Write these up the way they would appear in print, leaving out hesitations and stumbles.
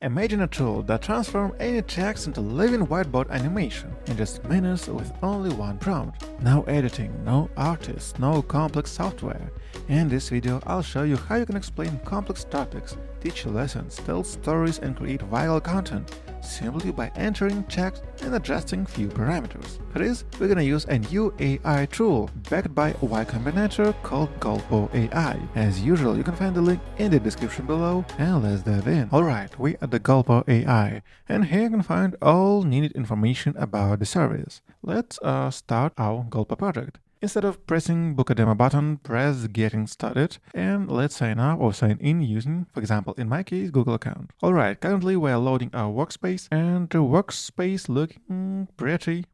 Imagine a tool that transforms any text into living whiteboard animation in just minutes with only one prompt. No editing, no artists, no complex software. In this video, I'll show you how you can explain complex topics, teach lessons, tell stories and create viral content simply by entering text and adjusting few parameters. For this, we're gonna use a new AI tool backed by Y Combinator called Golpo AI. As usual, you can find the link in the description below, and let's dive in. Alright, we are the Golpo AI, and here you can find all needed information about the service. Let's start our Golpo project. Instead of pressing Book a Demo button, press Getting Started, and let's sign up or sign in using, for example, in my case, Google account. Alright, currently we are loading our workspace, and the workspace looking pretty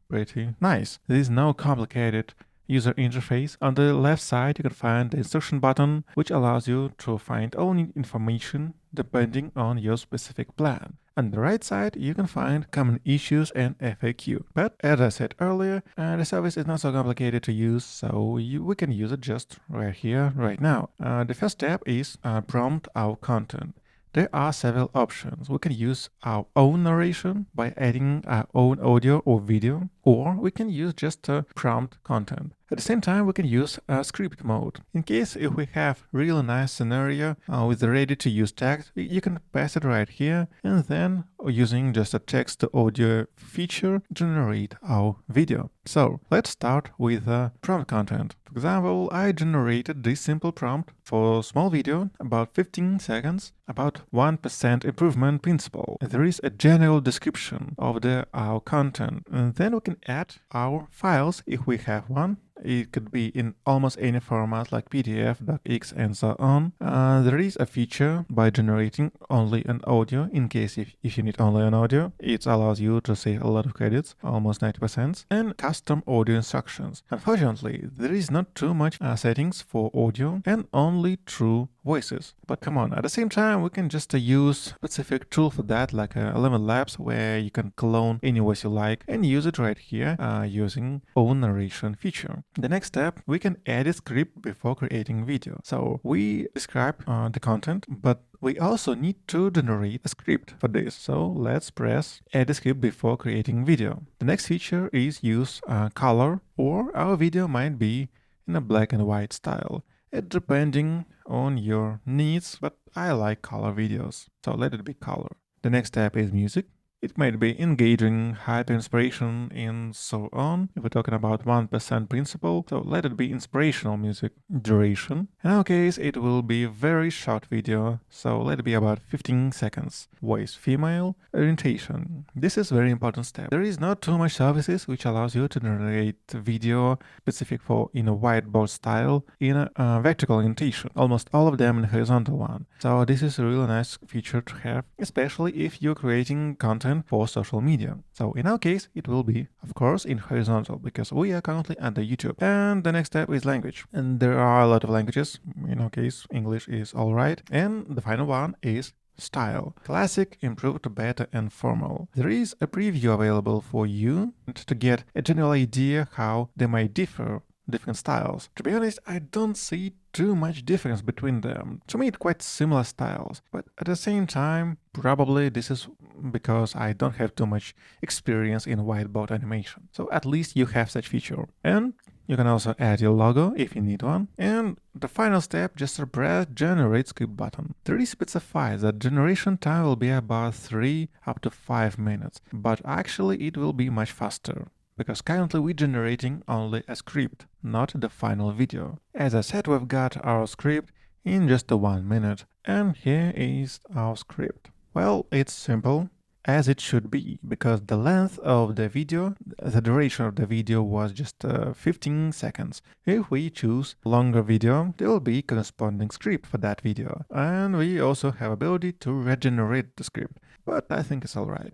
nice. There is no complicated user interface. On the left side, you can find the instruction button, which allows you to find all needed information depending on your specific plan. On the right side, you can find common issues and FAQ. But as I said earlier, the service is not so complicated to use, so we can use it just right here, right now. The first step is prompt our content. There are several options. We can use our own narration by adding our own audio or video, or we can use just prompt content. At the same time, we can use script mode. In case if we have really nice scenario with the ready-to-use text, you can pass it right here, and then using just a text-to-audio feature, generate our video. So let's start with prompt content. For example, I generated this simple prompt for a small video, about 15 seconds, about 1% improvement principle. There is a general description of our content, and then we can add our files if we have one. It could be in almost any format like PDF, docx, and so on. There is a feature by generating only an audio in case if you need only an audio. It allows you to save a lot of credits, almost 90%, and custom audio instructions. Unfortunately, there is not too much settings for audio and only true voices. But come on, at the same time, we can just use specific tool for that, like Element Labs, where you can clone any voice you like and use it right here using own narration feature. The next step, we can add a script before creating video. So we describe the content, but we also need to generate a script for this. So let's press add a script before creating video. The next feature is use color, or our video might be in a black and white style. It depending on your needs, but I like color videos, so let it be color. The next step is music. It might be engaging, hyper-inspiration, and so on. If we're talking about 1% principle, so let it be inspirational music. Duration. In our case, it will be a very short video, so let it be about 15 seconds. Voice female. Orientation. This is a very important step. There is not too much services which allows you to generate video specific for in a whiteboard style in a vertical orientation. Almost all of them in horizontal one. So this is a really nice feature to have, especially if you're creating content for social media. So in our case, it will be, of course, in horizontal because we are currently under YouTube. And the next step is language. And there are a lot of languages. In our case, English is all right. And the final one is style. Classic, improved, better, and formal. There is a preview available for you to get a general idea how they might differ different styles. To be honest, I don't see too much difference between them. To me, it's quite similar styles, but at the same time, probably this is because I don't have too much experience in whiteboard animation. So at least you have such feature. And you can also add your logo if you need one. And the final step, just press Generate Script button. The recipe specifies that generation time will be about 3 up to 5 minutes, but actually it will be much faster, because currently we're generating only a script, not the final video. As I said, we've got our script in just 1 minute, and here is our script. Well, it's simple, as it should be, because the length of the video, the duration of the video was just 15 seconds. If we choose longer video, there will be corresponding script for that video. And we also have ability to regenerate the script, but I think it's alright.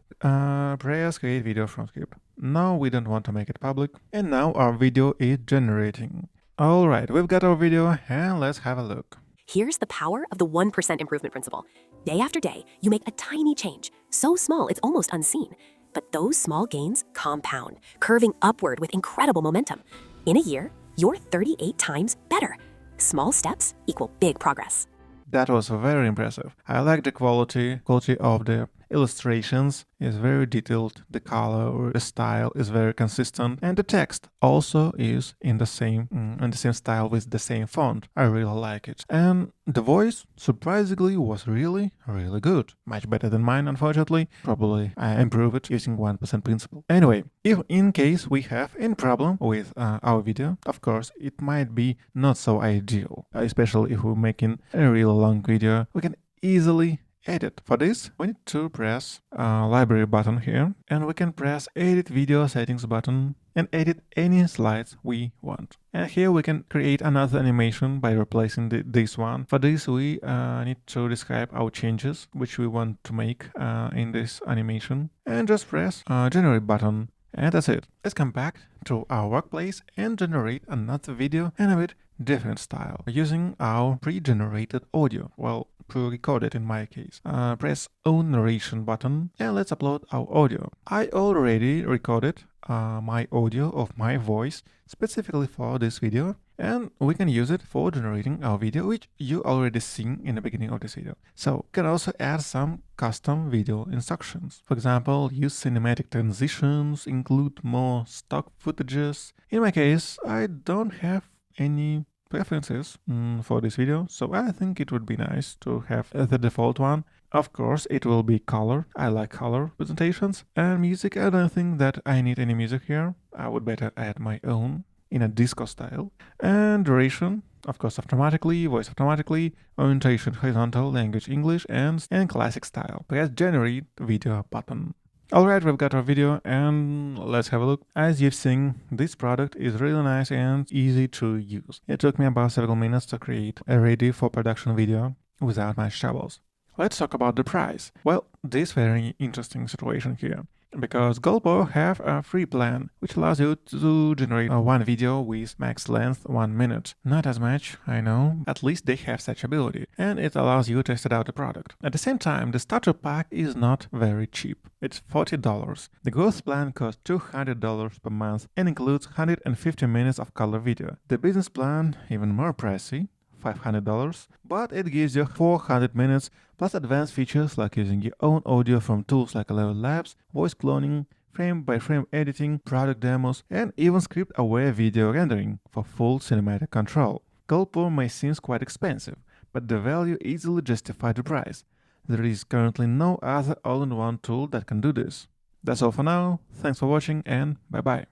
Press create video from script. No, we don't want to make it public. And now our video is generating. Alright, we've got our video and let's have a look. Here's the power of the 1% improvement principle. Day after day, you make a tiny change, so small it's almost unseen. But those small gains compound, curving upward with incredible momentum. In a year, you're 38 times better. Small steps equal big progress. That was very impressive. I like the quality of the illustrations is very detailed, the color, the style is very consistent, and the text also is in the same style with the same font. I really like it. And the voice, surprisingly, was really good. Much better than mine, unfortunately. Probably I improve it using 1% principle. Anyway, if in case we have any problem with our video, of course, it might be not so ideal, especially if we're making a real long video. We can easily edit. For this, we need to press library button here, and we can press edit video settings button and edit any slides we want. And here we can create another animation by replacing this one. For this, we need to describe our changes which we want to make in this animation, and just press generate button. And that's it. Let's come back to our workplace and generate another video in a bit different style using our pre-generated audio. Well, pre-recorded in my case. Press own narration button and let's upload our audio. I already recorded my audio of my voice specifically for this video, and we can use it for generating our video, which you already seen in the beginning of this video. So you can also add some custom video instructions. For example, use cinematic transitions, include more stock footages. In my case, I don't have any preferences for this video, so I think it would be nice to have the default one. Of course, it will be color. I like color presentations. And music, I don't think that I need any music here. I would better add my own in a disco style. And duration, of course, automatically, voice automatically, orientation horizontal, language English, and classic style. Press generate video button. Alright, we've got our video and let's have a look. As you've seen, this product is really nice and easy to use. It took me about several minutes to create a ready for production video without much troubles. Let's talk about the price. Well, this very interesting situation here, because Golpo have a free plan which allows you to generate one video with max length 1 minute. Not as much, I know, at least they have such ability, and it allows you to test out the product. At the same time, the starter pack is not very cheap. It's $40. The growth plan costs $200 per month and includes 150 minutes of color video. The business plan, even more pricey, $500, but it gives you 400 minutes plus advanced features like using your own audio from tools like Level Labs, voice cloning, frame-by-frame editing, product demos, and even script-aware video rendering for full cinematic control. Golpo may seem quite expensive, but the value easily justifies the price. There is currently no other all-in-one tool that can do this. That's all for now, thanks for watching and bye-bye.